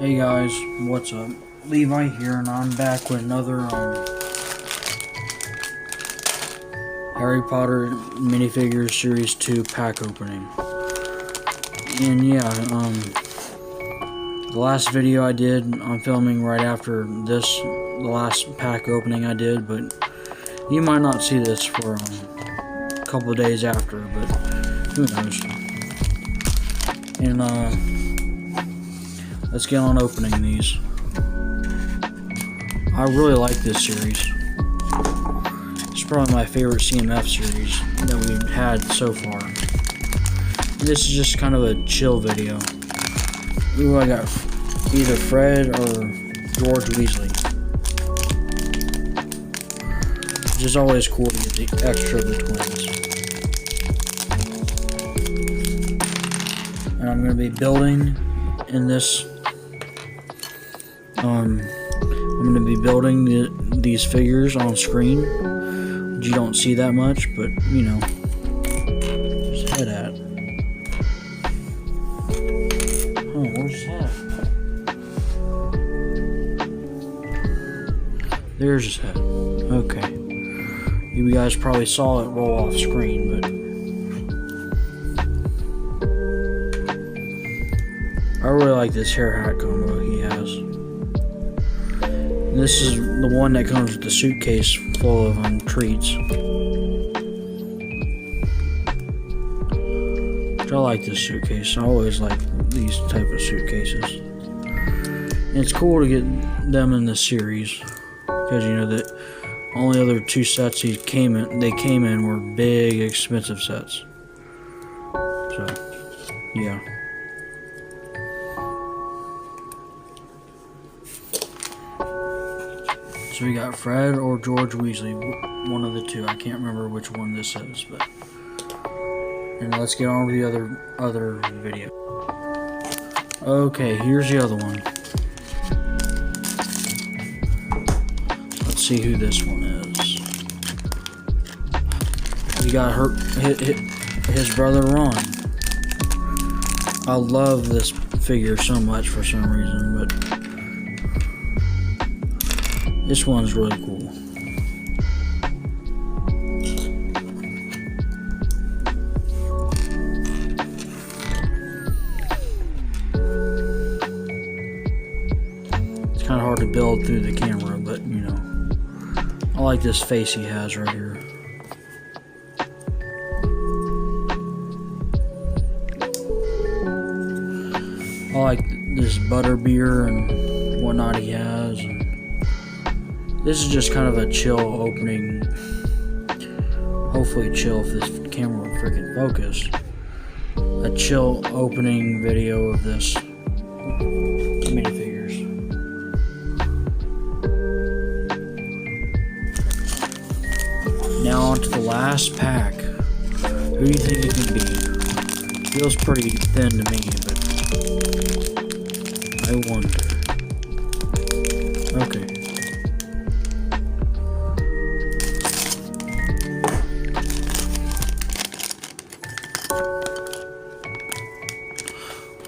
Hey guys, what's up? Levi here, and I'm back with another Harry Potter minifigures series 2 pack opening. And yeah, the last video I did, I'm filming right after this, the last pack opening I did, but you might not see this for a couple of days after, but who knows. And let's get on opening these. I really like this series. It's probably my favorite CMF series that we've had so far. And this is just kind of a chill video. Ooh, I got either Fred or George Weasley. Which is always cool to get the extra of the twins. And I'm going to be building in this. I'm going to be building these figures on screen. You don't see that much, but you know, where's his head at? Oh, where's his head? There's his head. Okay. You guys probably saw it roll off screen, but I really like this hair hat combo he has. And this is the one that comes with the suitcase full of treats. I like this suitcase. I always like these type of suitcases. And it's cool to get them in this series because you know that only other two sets they came in were big, expensive sets. So, yeah. So we got Fred or George Weasley, one of the two. I can't remember which one this is, but. And let's get on with the other video. Okay, here's the other one. Let's see who this one is. We got his brother Ron. I love this figure so much for some reason, but this one's really cool. It's kind of hard to build through the camera, but you know, I like this face he has right here. I like this butterbeer and whatnot he has. This is just kind of a chill opening. Hopefully chill if this camera will freaking focus. A chill opening video of this minifigures. Now on to the last pack. Who do you think it can be? Feels pretty thin to me, but I wonder. Okay.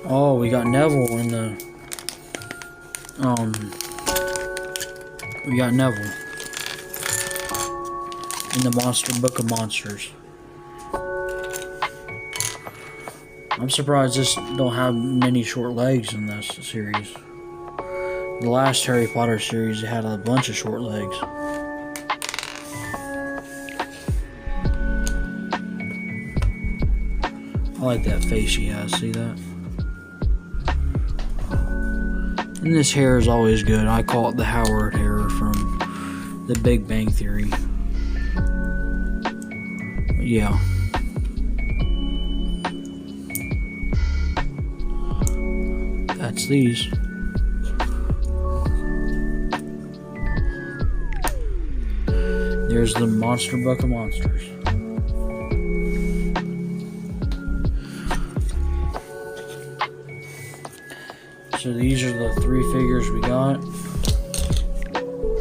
Oh, we got Neville in the Monster Book of Monsters. I'm surprised this don't have many short legs in this series. The last Harry Potter series had a bunch of short legs. I like that face he has, see that? And this hair is always good. I call it the Howard hair from The Big Bang Theory. But yeah. That's these. There's the Monster Book of Monsters. So these are the 3 figures we got.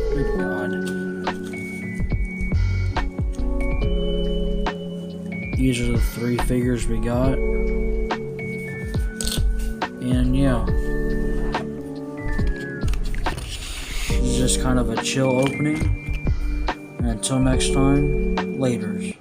Good God. These are the 3 figures we got. And yeah. just kind of a chill opening. And until next time, laters.